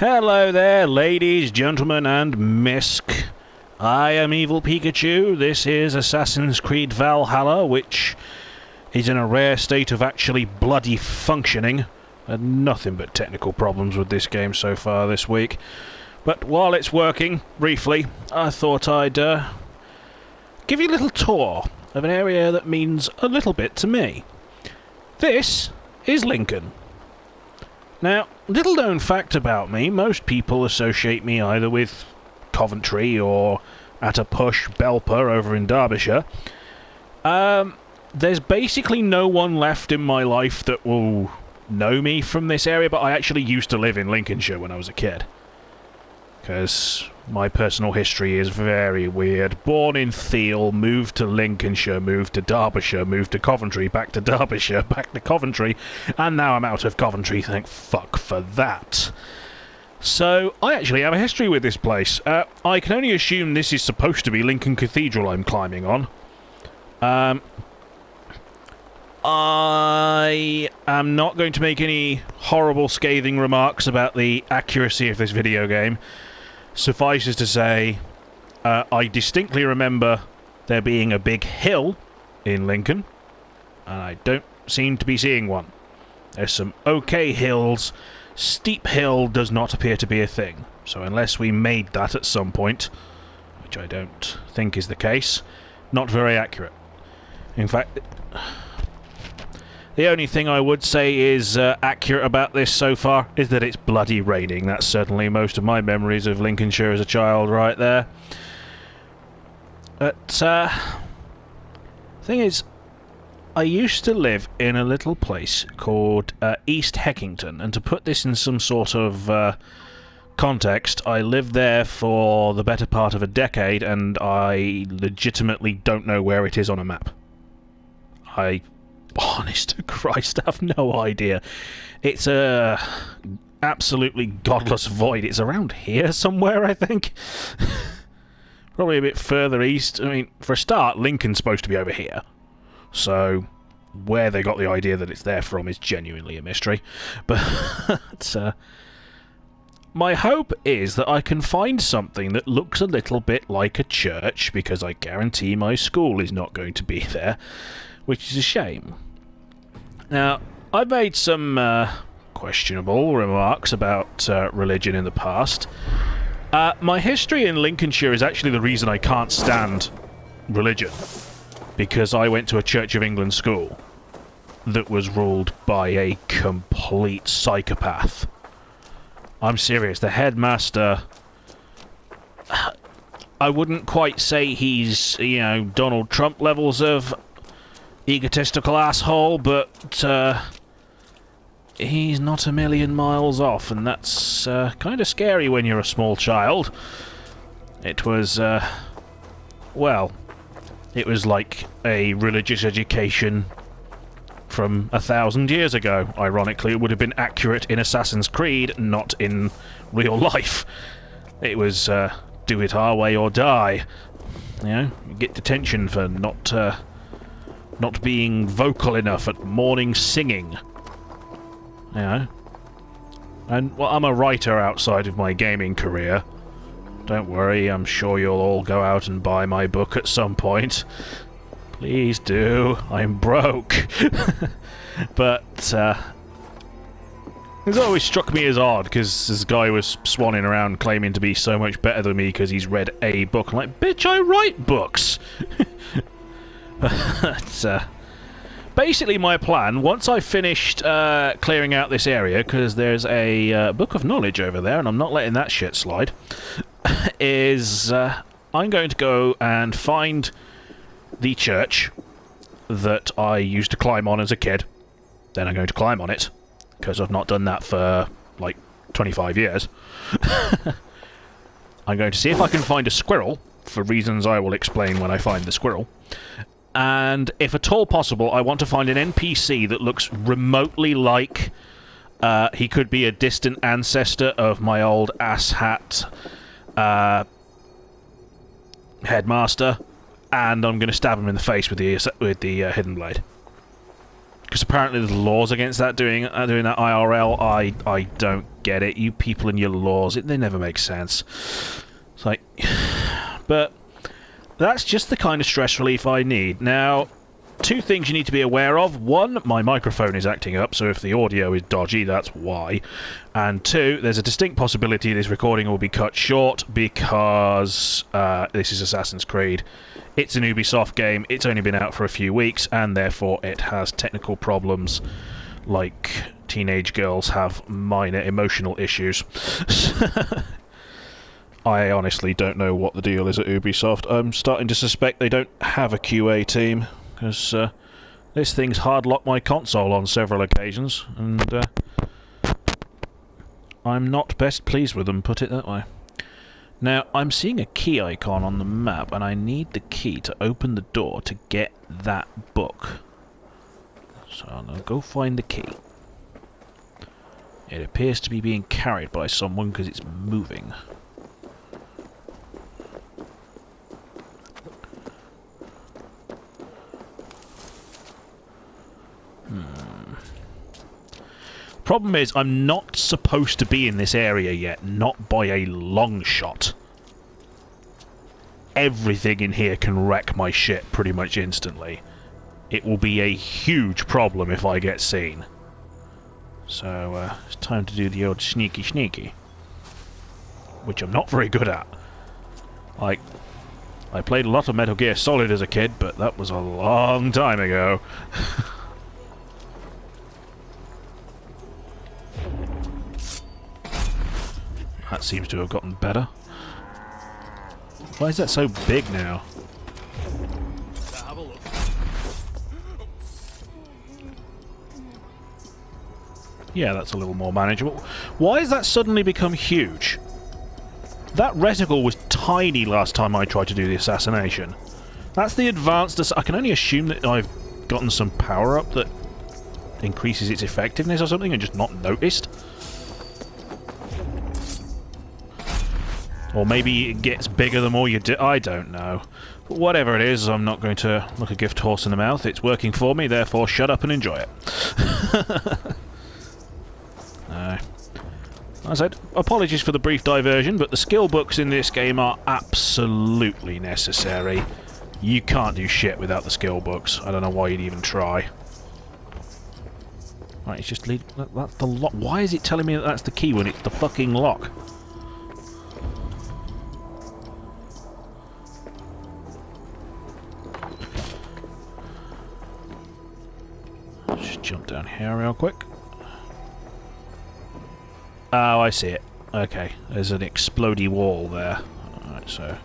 Hello there, ladies, gentlemen, and Misk. I am Evil Pikachu. This is Assassin's Creed Valhalla, which is in a rare state of actually bloody functioning. And nothing but technical problems with this game so far this week. But while it's working, briefly, I thought I'd give you a little tour of an area that means a little bit to me. This is Lincoln. Now, little known fact about me, most people associate me either with Coventry or at a push Belper over in Derbyshire. There's basically no one left in my life that will know me from this area, but I actually used to live in Lincolnshire when I was a kid. Because my personal history is very weird. Born in Thiel, moved to Lincolnshire, moved to Derbyshire, moved to Coventry, back to Derbyshire, back to Coventry, and now I'm out of Coventry, thank fuck for that. So, I actually have a history with this place. I can only assume this is supposed to be Lincoln Cathedral I'm climbing on. I am not going to make any horrible, scathing remarks about the accuracy of this video game. Suffices to say, I distinctly remember there being a big hill in Lincoln, and I don't seem to be seeing one. There's some okay hills. Steep hill does not appear to be a thing, so unless we made that at some point, which I don't think is the case, not very accurate. In fact, the only thing I would say is accurate about this so far is that it's bloody raining. That's certainly most of my memories of Lincolnshire as a child right there. But, thing is, I used to live in a little place called East Heckington, and to put this in some sort of context, I lived there for the better part of a decade, and I legitimately don't know where it is on a map. Honest to Christ, I have no idea. It's a absolutely godless void. It's around here somewhere, I think. Probably a bit further east. I mean, for a start, Lincoln's supposed to be over here. So, where they got the idea that it's there from is genuinely a mystery. But, my hope is that I can find something that looks a little bit like a church, because I guarantee my school is not going to be there. Which is a shame. Now, I've made some questionable remarks about religion in the past. My history in Lincolnshire is actually the reason I can't stand religion. Because I went to a Church of England school that was ruled by a complete psychopath. I'm serious, the headmaster... I wouldn't quite say he's, you know, Donald Trump levels of egotistical asshole, but he's not a million miles off, and that's kind of scary when you're a small child. It was, well, it was like a religious education from 1,000 years ago. Ironically, it would have been accurate in Assassin's Creed, not in real life. It was, do it our way or die. You know, you get detention for not being vocal enough at morning singing. You know? And, well, I'm a writer outside of my gaming career. Don't worry, I'm sure you'll all go out and buy my book at some point. Please do. I'm broke. But, it's always struck me as odd, because this guy was swanning around claiming to be so much better than me because he's read a book. I'm like, bitch, I write books! But, basically my plan, once I've finished clearing out this area, because there's a book of knowledge over there, and I'm not letting that shit slide, is I'm going to go and find the church that I used to climb on as a kid. Then I'm going to climb on it, because I've not done that for, like, 25 years. I'm going to see if I can find a squirrel, for reasons I will explain when I find the squirrel. And if at all possible, I want to find an NPC that looks remotely like he could be a distant ancestor of my old asshat headmaster, and I'm going to stab him in the face with the hidden blade. Because apparently there's laws against that, doing that IRL. I don't get it. You people and your laws, they never make sense. It's like... But that's just the kind of stress relief I need. Now, two things you need to be aware of. One, my microphone is acting up, so if the audio is dodgy, that's why. And two, there's a distinct possibility this recording will be cut short because this is Assassin's Creed. It's an Ubisoft game, it's only been out for a few weeks, and therefore it has technical problems like teenage girls have minor emotional issues. I honestly don't know what the deal is at Ubisoft. I'm starting to suspect they don't have a QA team, because this thing's hard-locked my console on several occasions, and I'm not best pleased with them, put it that way. Now, I'm seeing a key icon on the map, and I need the key to open the door to get that book. So I'm going to go find the key. It appears to be being carried by someone because it's moving. Problem is, I'm not supposed to be in this area yet, not by a long shot. Everything in here can wreck my shit pretty much instantly. It will be a huge problem if I get seen. So, it's time to do the old sneaky sneaky. Which I'm not very good at. Like, I played a lot of Metal Gear Solid as a kid, but that was a long time ago. That seems to have gotten better. Why is that so big now? Yeah, that's a little more manageable. Why has that suddenly become huge? That reticle was tiny last time I tried to do the assassination. That's the advanced... I can only assume that I've gotten some power up that increases its effectiveness or something and just not noticed. Or maybe it gets bigger the more you do. I don't know. But whatever it is, I'm not going to look a gift horse in the mouth. It's working for me, therefore shut up and enjoy it. I said, apologies for the brief diversion, but the skill books in this game are absolutely necessary. You can't do shit without the skill books. I don't know why you'd even try. Right, it's just lead. That's the lock. Why is it telling me that that's the key when it's the fucking lock? Just jump down here real quick. Oh, I see it. Okay, there's an explodey wall there. Alright, so...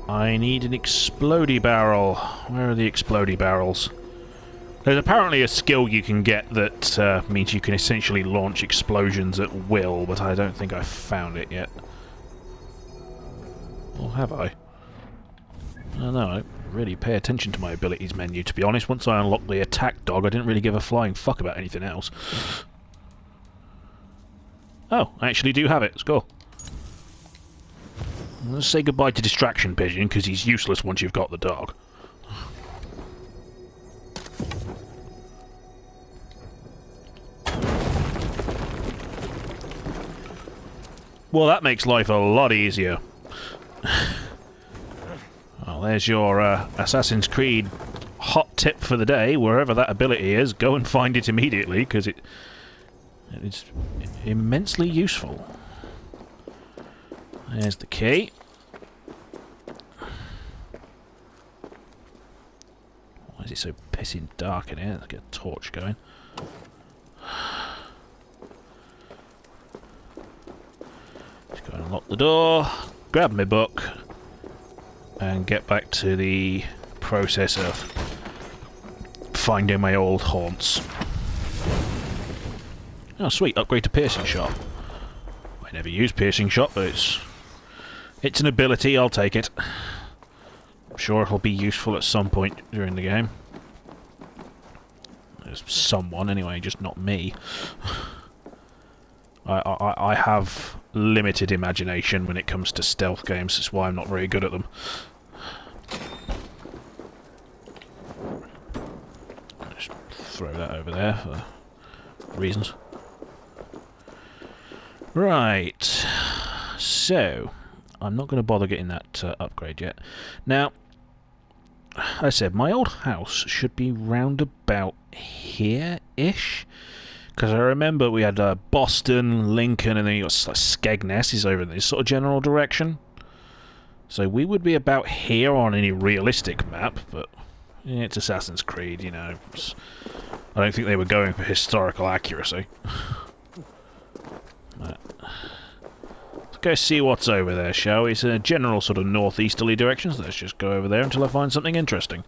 I need an explodey barrel. Where are the explodey barrels? There's apparently a skill you can get that means you can essentially launch explosions at will, but I don't think I've found it yet. Or have I? I don't know, I don't really pay attention to my abilities menu, to be honest. Once I unlocked the attack dog, I didn't really give a flying fuck about anything else. Oh, I actually do have it. It's cool. Let's say goodbye to Distraction Pigeon, because he's useless once you've got the dog. Well, that makes life a lot easier. Well, there's your Assassin's Creed hot tip for the day. Wherever that ability is, go and find it immediately, because it's immensely useful. There's the key. Why is it so pissing dark in here? Let's get a torch going. Just go and unlock the door, grab my book, and get back to the process of finding my old haunts. Oh, sweet. Upgrade to Piercing Shot. I never use Piercing Shot, but it's an ability. I'll take it. I'm sure it'll be useful at some point during the game. There's someone, anyway, just not me. I have limited imagination when it comes to stealth games. That's why I'm not very good at them. throw that over there for reasons. Right. So, I'm not going to bother getting that upgrade yet. Now, I said my old house should be round about here-ish. Because I remember we had Boston, Lincoln, and then you got Skegness is over in this sort of general direction. So we would be about here on any realistic map, but yeah, it's Assassin's Creed, you know. I don't think they were going for historical accuracy. Right. Let's go see what's over there, shall we? It's a general sort of northeasterly direction, so let's just go over there until I find something interesting.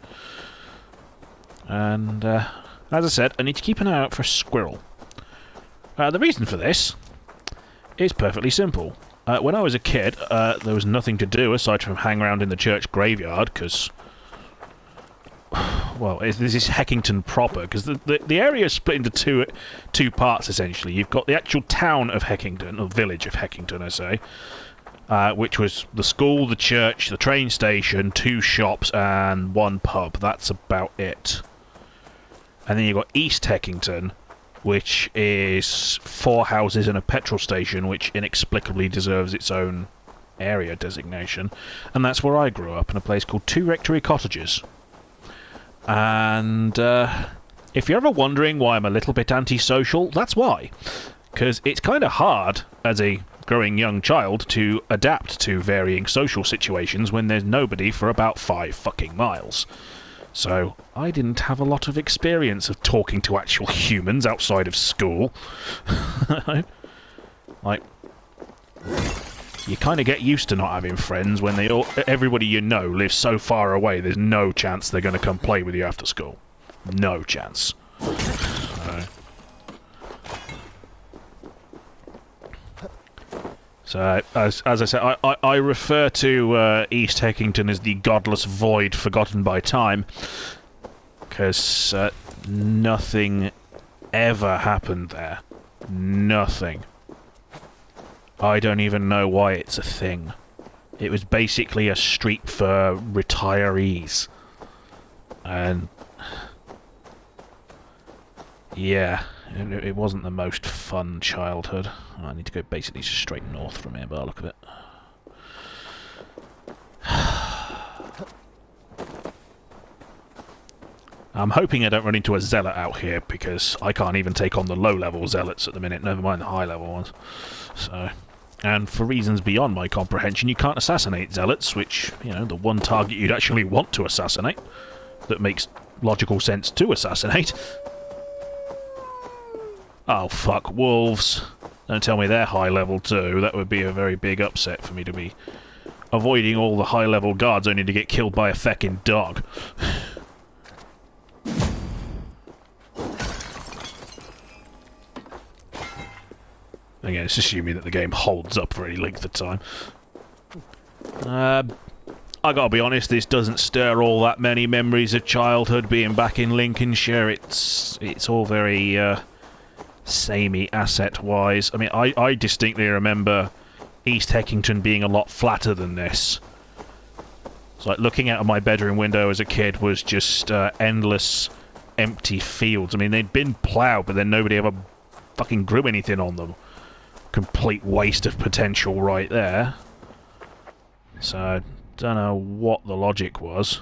And, as I said, I need to keep an eye out for a squirrel. The reason for this is perfectly simple. When I was a kid, there was nothing to do aside from hang around in the church graveyard, because... Well, this is Heckington proper, because the area is split into two parts, essentially. You've got the actual town of Heckington, or village of Heckington, I say, which was the school, the church, the train station, 2 shops, and 1 pub. That's about it. And then you've got East Heckington, which is 4 houses and a petrol station, which inexplicably deserves its own area designation. And that's where I grew up, in a place called 2 Rectory Cottages. And if you're ever wondering why I'm a little bit antisocial, that's why. Because it's kind of hard, as a growing young child, to adapt to varying social situations when there's nobody for about 5 fucking miles. So, I didn't have a lot of experience of talking to actual humans outside of school. Like, you kind of get used to not having friends when everybody you know lives so far away, there's no chance they're going to come play with you after school. No chance. So, as I said, I refer to East Heckington as the godless void forgotten by time, because nothing ever happened there. Nothing. I don't even know why it's a thing. It was basically a street for retirees. And... yeah, it wasn't the most fun childhood. I need to go basically straight north from here, by the look of it. I'm hoping I don't run into a zealot out here, because I can't even take on the low-level zealots at the minute, never mind the high-level ones. So, and for reasons beyond my comprehension, you can't assassinate zealots, which, you know, the one target you'd actually want to assassinate, that makes logical sense to assassinate. Oh, fuck, wolves. Don't tell me they're high-level too. That would be a very big upset for me to be avoiding all the high-level guards only to get killed by a feckin' dog. Again, it's assuming that the game holds up for any length of time. I gotta be honest, this doesn't stir all that many memories of childhood being back in Lincolnshire. It's all very, samey asset-wise. I mean, I distinctly remember East Heckington being a lot flatter than this. It's like looking out of my bedroom window as a kid was just endless empty fields. I mean, they'd been ploughed, but then nobody ever fucking grew anything on them. Complete waste of potential right there. So, I don't know what the logic was.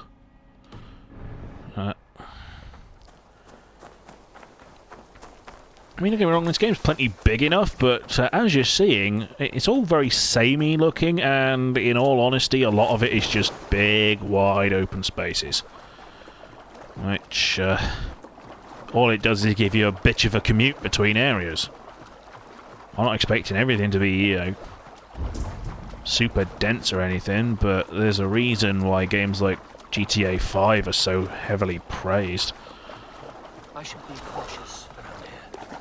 I mean, don't get me wrong, this game's plenty big enough, but as you're seeing, it's all very samey looking, and in all honesty, a lot of it is just big, wide open spaces. Which, all it does is give you a bitch of a commute between areas. I'm not expecting everything to be, you know, super dense or anything, but there's a reason why games like GTA 5 are so heavily praised. I should be cautious around here.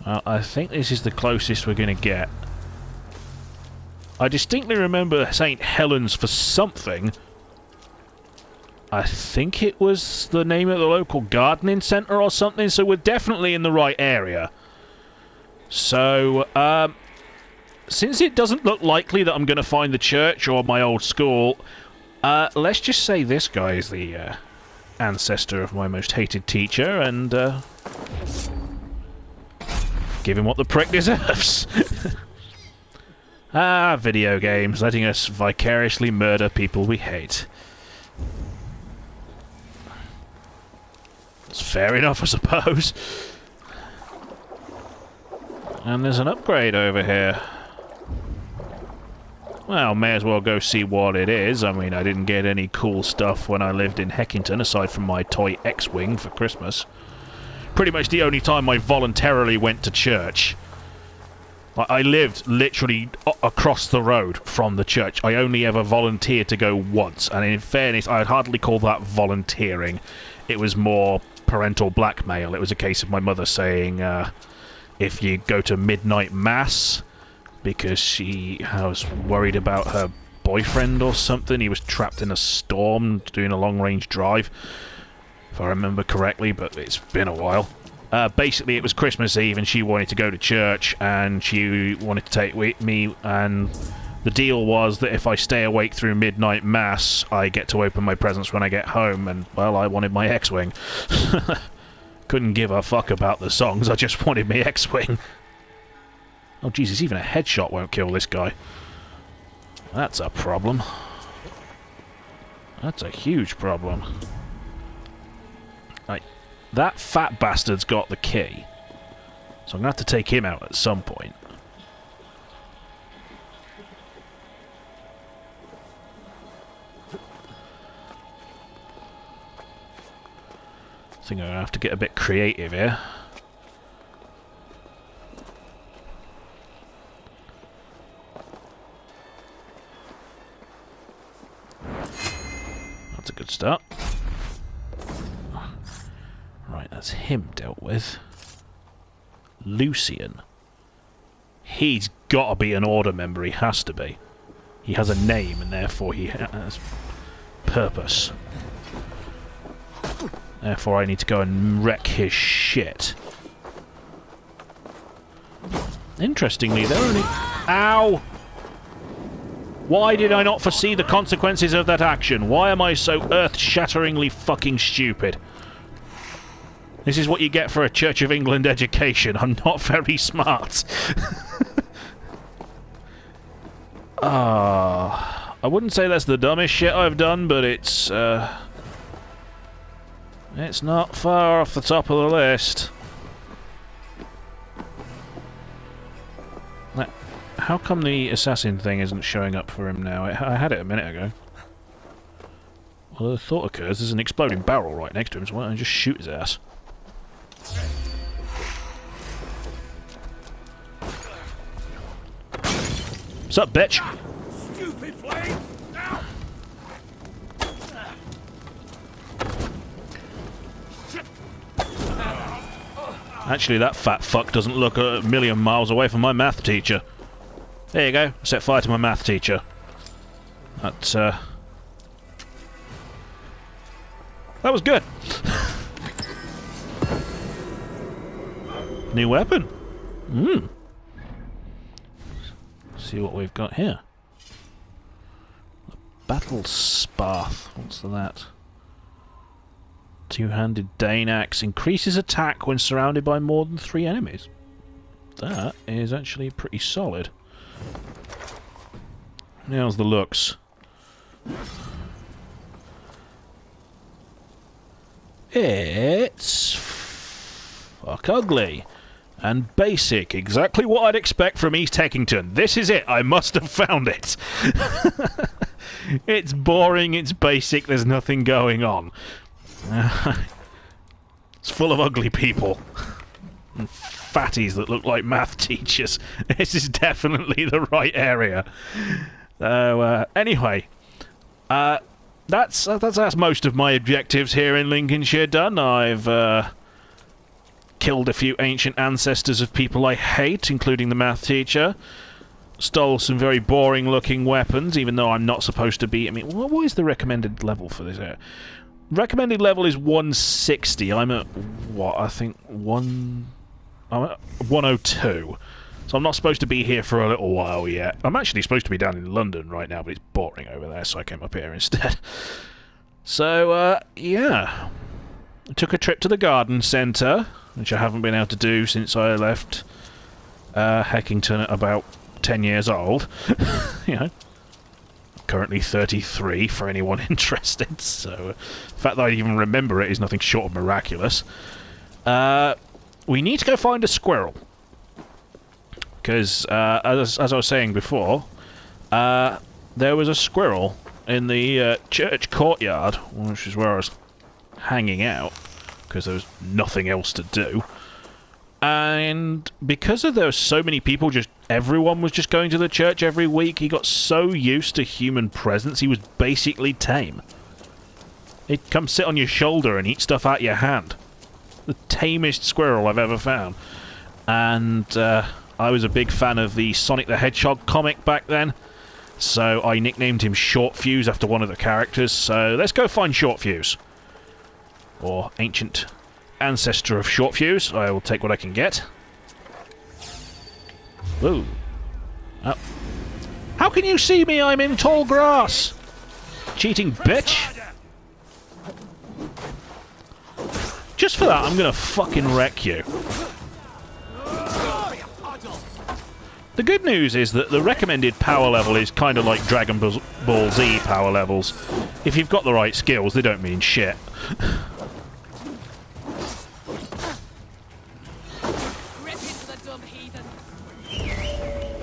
Well, I think this is the closest we're going to get. I distinctly remember St. Helens for something. I think it was the name of the local gardening centre or something, so we're definitely in the right area. So, since it doesn't look likely that I'm going to find the church or my old school, let's just say this guy is the ancestor of my most hated teacher, and give him what the prick deserves. Ah, video games, letting us vicariously murder people we hate. It's fair enough, I suppose. And there's an upgrade over here. Well, may as well go see what it is. I mean, I didn't get any cool stuff when I lived in Heckington, aside from my toy X-Wing for Christmas. Pretty much the only time I voluntarily went to church. I lived literally across the road from the church. I only ever volunteered to go once, and in fairness, I'd hardly call that volunteering. It was more parental blackmail. It was a case of my mother saying, if you go to midnight mass, because she was worried about her boyfriend or something. He was trapped in a storm doing a long-range drive, if I remember correctly, but it's been a while. Basically, it was Christmas Eve, and she wanted to go to church, and she wanted to take me, and the deal was that if I stay awake through midnight mass, I get to open my presents when I get home, and, well, I wanted my X-Wing. Couldn't give a fuck about the songs, I just wanted my X-Wing. Oh Jesus, even a headshot won't kill this guy. That's a problem. That's a huge problem. Right, that fat bastard's got the key. So I'm gonna have to take him out at some point. I think I'm gonna have to get a bit creative here. That's a good start. Right, that's him dealt with. Lucian. He's got to be an Order member, he has to be. He has a name, and therefore he has purpose. Therefore I need to go and wreck his shit. Interestingly, they're only... Ow! Why did I not foresee the consequences of that action? Why am I so earth-shatteringly fucking stupid? This is what you get for a Church of England education. I'm not very smart. I wouldn't say that's the dumbest shit I've done, but it's not far off the top of the list. How come the assassin thing isn't showing up for him now? I had it a minute ago. Well, the thought occurs there's an exploding barrel right next to him, so why don't I just shoot his ass? What's up, bitch? Stupid flame! Now! Actually, that fat fuck doesn't look a million miles away from my math teacher. There you go. Set fire to my math teacher. That was good. New weapon. See what we've got here. A battle spath. What's that? Two-handed Dane axe increases attack when surrounded by more than 3 enemies. That is actually pretty solid. How's the looks? It's fuck ugly and basic, exactly what I'd expect from East Heckington. This is it. I must have found it. It's boring. It's basic. There's nothing going on. It's full of ugly people and fatties that look like math teachers. This is definitely the right area. So anyway, that's most of my objectives here in Lincolnshire done. I've killed a few ancient ancestors of people I hate, including the math teacher. Stole some very boring-looking weapons, even though I'm not supposed to be... I mean, what is the recommended level for this area? Recommended level is 160. I'm at, what, I think I'm at 102. So I'm not supposed to be here for a little while yet. I'm actually supposed to be down in London right now, but it's boring over there, so I came up here instead. So, yeah. I took a trip to the garden centre, which I haven't been able to do since I left Heckington at about 10 years old. You know. Currently 33 for anyone interested, so the fact that I even remember it is nothing short of miraculous. We need to go find a squirrel. Because, as I was saying before, there was a squirrel in the church courtyard, which is where I was hanging out, because there was nothing else to do. And because there were so many people, everyone was just going to the church every week, he got so used to human presence, he was basically tame. He'd come sit on your shoulder and eat stuff out your hand. The tamest squirrel I've ever found. And I was a big fan of the Sonic the Hedgehog comic back then, so I nicknamed him Short Fuse after one of the characters, so let's go find Short Fuse. Or ancient ancestor of Short Fuse. I will take what I can get. Ooh. Oh. How can you see me? I'm in tall grass! Cheating bitch! Just for that, I'm gonna fucking wreck you. The good news is that the recommended power level is kind of like Dragon Ball Z power levels. If you've got the right skills, they don't mean shit.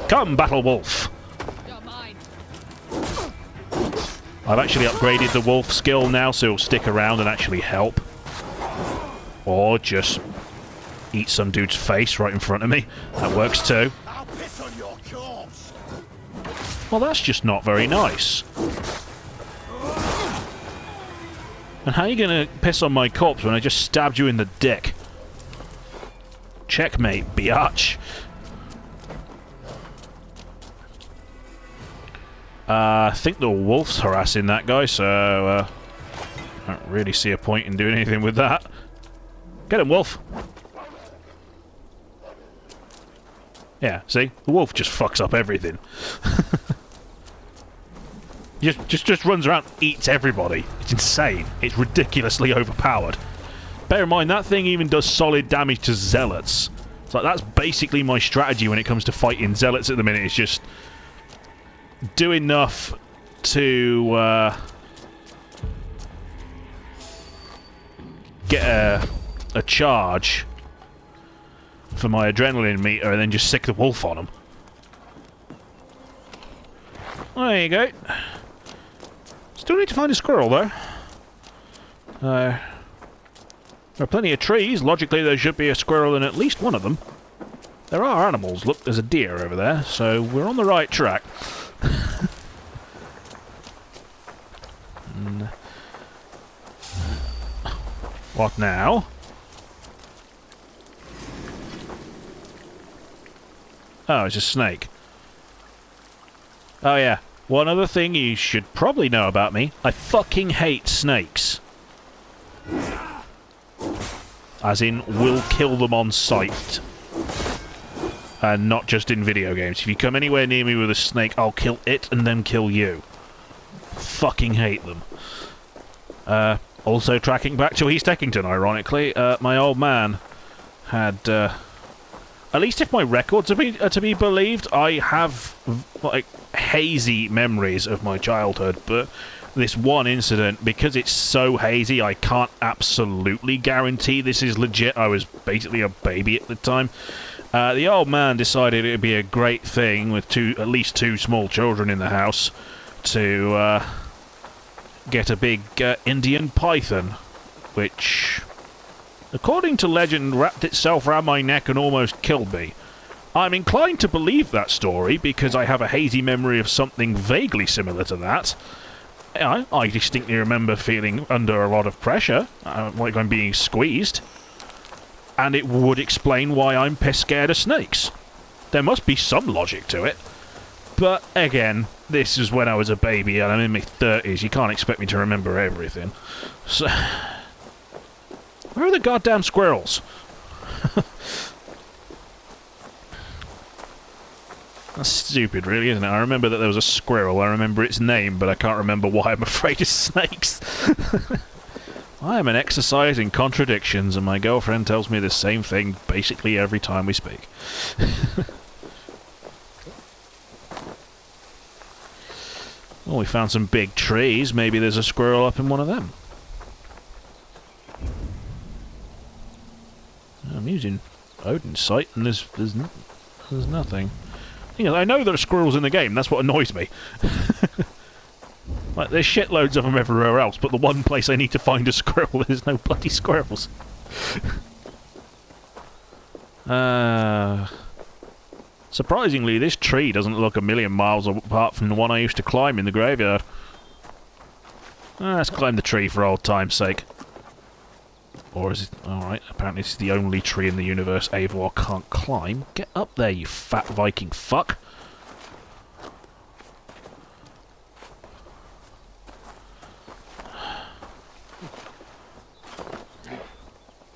Come, Battle Wolf! I've actually upgraded the wolf skill now, so it'll stick around and actually help. Or just eat some dude's face right in front of me. That works too. Well, that's just not very nice. And how are you gonna piss on my corpse when I just stabbed you in the dick? Checkmate, biatch. I think the wolf's harassing that guy, so I don't really see a point in doing anything with that. Get him, wolf! Yeah, see? The wolf just fucks up everything. just runs around, eats everybody. It's insane. It's ridiculously overpowered. Bear in mind, that thing even does solid damage to zealots. It's like, that's basically my strategy when it comes to fighting zealots at the minute. It's just do enough to get a charge for my adrenaline meter and then just sick the wolf on them. There you go. Still need to find a squirrel though. There are plenty of trees. Logically there should be a squirrel in at least one of them. There are animals. Look, there's a deer over there, so we're on the right track. What now? Oh, it's a snake. Oh yeah, one other thing you should probably know about me. I fucking hate snakes. As in, will kill them on sight. And not just in video games. If you come anywhere near me with a snake, I'll kill it and then kill you. Fucking hate them. Also tracking back to East Eckington, ironically, my old man had, at least if my records are to be believed, I have, like, hazy memories of my childhood, but this one incident, because it's so hazy, I can't absolutely guarantee this is legit. I was basically a baby at the time. The old man decided it would be a great thing with at least two small children in the house to get a big Indian python, which, according to legend, wrapped itself around my neck and almost killed me. I'm inclined to believe that story because I have a hazy memory of something vaguely similar to that. I distinctly remember feeling under a lot of pressure, like I'm being squeezed. And it would explain why I'm piss scared of snakes. There must be some logic to it. But, again, this is when I was a baby and I'm in my 30s. You can't expect me to remember everything. So, where are the goddamn squirrels? That's stupid, really, isn't it? I remember that there was a squirrel. I remember its name, but I can't remember why I'm afraid of snakes. I am an exercise in contradictions, and my girlfriend tells me the same thing basically every time we speak. Well, we found some big trees. Maybe there's a squirrel up in one of them. I'm using Odin's sight, and there's nothing. You know, I know there are squirrels in the game. That's what annoys me. Like, there's shitloads of them everywhere else, but the one place I need to find a squirrel, there's no bloody squirrels. Surprisingly, this tree doesn't look a million miles apart from the one I used to climb in the graveyard. Let's climb the tree for old time's sake. Or is it... Alright, apparently this is the only tree in the universe Eivor can't climb. Get up there, you fat Viking fuck!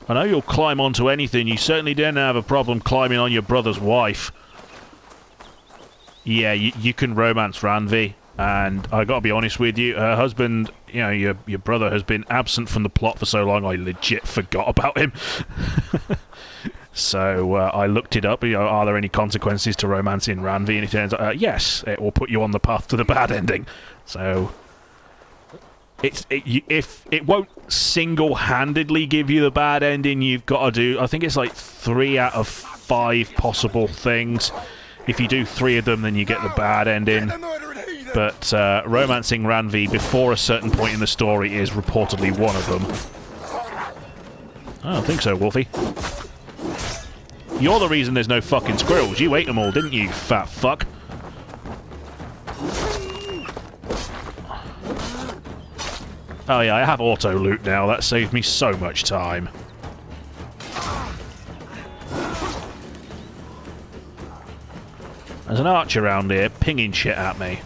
I know you'll climb onto anything. You certainly didn't have a problem climbing on your brother's wife. Yeah, you can romance Ranvi, and I gotta be honest with you, her husband, you know, your brother has been absent from the plot for so long, I legit forgot about him. So I looked it up. You know, are there any consequences to romancing Ranvi? And it turns out, yes, it will put you on the path to the bad ending. So if it won't single-handedly give you the bad ending, you've got to do, I think it's like 3 out of 5 possible things. If you do 3 of them, then you get the bad ending. But romancing Ranvi before a certain point in the story is reportedly one of them. I don't think so, Wolfie. You're the reason there's no fucking squirrels. You ate them all, didn't you, fat fuck? Oh yeah, I have auto loot now. That saved me so much time. There's an arch around here pinging shit at me.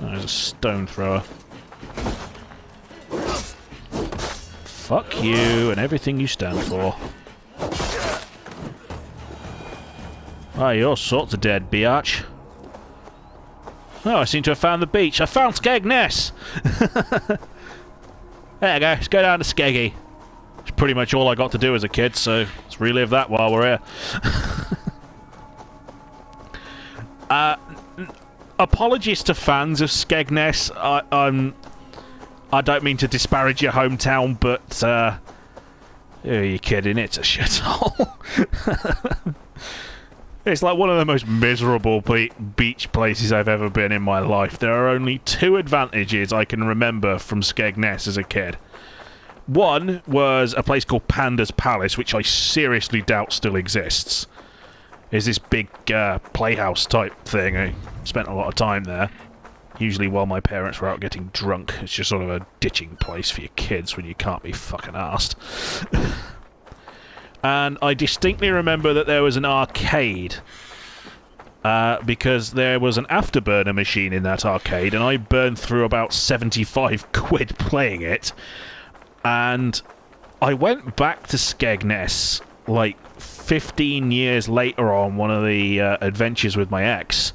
Oh, there's a stone thrower. Fuck you and everything you stand for. Oh, you're sorts of dead, biatch. Oh, I seem to have found the beach. I found Skegness! There you go, let's go down to Skeggy. It's pretty much all I got to do as a kid, so let's relive that while we're here. Apologies to fans of Skegness. I don't mean to disparage your hometown, but you're kidding, it's a shithole. It's like one of the most miserable beach places I've ever been in my life. There are only 2 advantages I can remember from Skegness as a kid. One was a place called Panda's Palace, which I seriously doubt still exists. It's this big playhouse type thing. I spent a lot of time there. Usually while my parents were out getting drunk. It's just sort of a ditching place for your kids when you can't be fucking arsed. And I distinctly remember that there was an arcade. Because there was an afterburner machine in that arcade, and I burned through about 75 quid playing it. And I went back to Skegness, like, 15 years later on one of the adventures with my ex.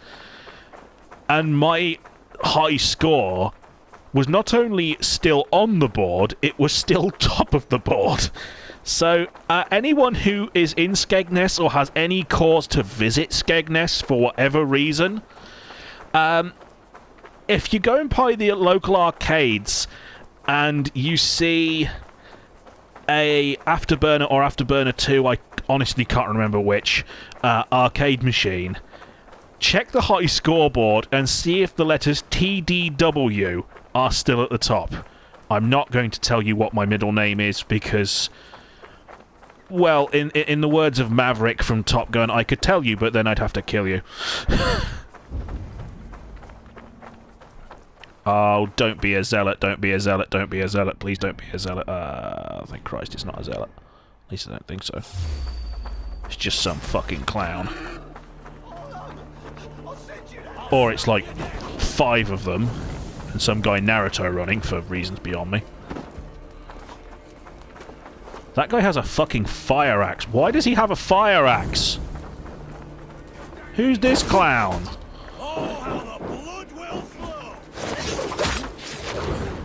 And my high score was not only still on the board, it was still top of the board. So, anyone who is in Skegness or has any cause to visit Skegness for whatever reason, if you go and play the local arcades and you see a Afterburner or Afterburner 2, I honestly can't remember which, arcade machine, check the high scoreboard and see if the letters TDW are still at the top. I'm not going to tell you what my middle name is because, well, in the words of Maverick from Top Gun, I could tell you, but then I'd have to kill you. Oh, don't be a zealot, don't be a zealot, don't be a zealot, please don't be a zealot. Thank Christ it's not a zealot. At least I don't think so. It's just some fucking clown. Or it's like 5 of them, and some guy Naruto running for reasons beyond me. That guy has a fucking fire axe. Why does he have a fire axe? Who's this clown? Oh, how the blood will flow!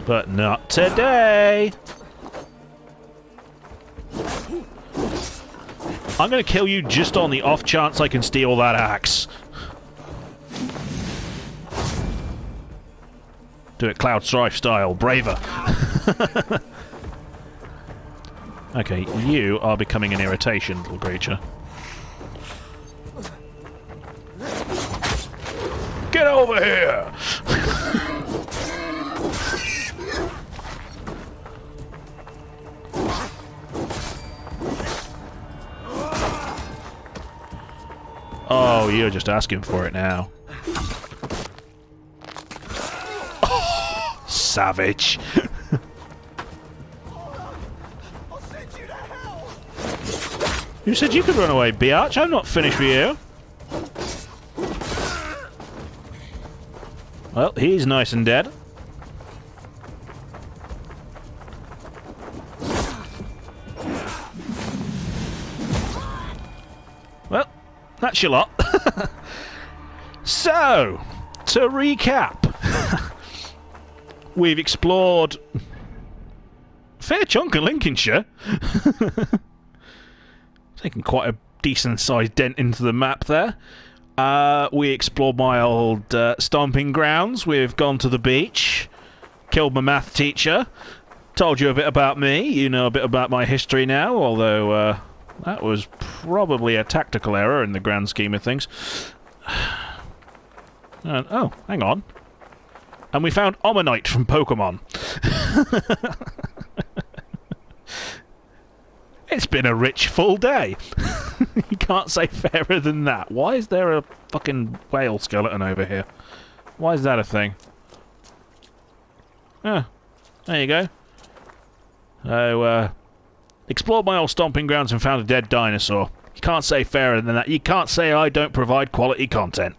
But not today. I'm gonna kill you just on the off chance I can steal that axe. Do it Cloud Strife style, braver. Okay, you are becoming an irritation, little creature. Get over here! Oh, you're just asking for it now. Oh, savage. I'll send you to hell! You said you could run away, biatch. I'm not finished with you. Well, he's nice and dead. Well, that's your lot. So, to recap, we've explored a fair chunk of Lincolnshire. Taking quite a decent-sized dent into the map there. We explored my old stomping grounds. We've gone to the beach, killed my math teacher, told you a bit about me. You know a bit about my history now, although that was probably a tactical error in the grand scheme of things. Oh, hang on. And we found Omanyte from Pokemon. It's been a rich, full day. You can't say fairer than that. Why is there a fucking whale skeleton over here? Why is that a thing? Ah, there you go. So, explored my old stomping grounds and found a dead dinosaur. You can't say fairer than that. You can't say I don't provide quality content.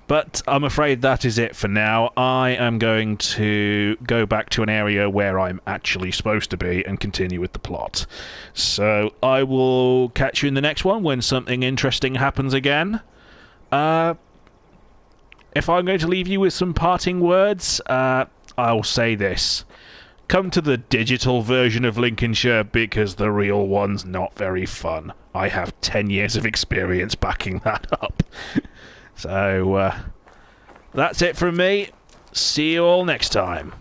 But I'm afraid that is it for now. I am going to go back to an area where I'm actually supposed to be and continue with the plot. So I will catch you in the next one when something interesting happens again. If I'm going to leave you with some parting words, I'll say this. Come to the digital version of Lincolnshire because the real one's not very fun. I have 10 years of experience backing that up. So, that's it from me. See you all next time.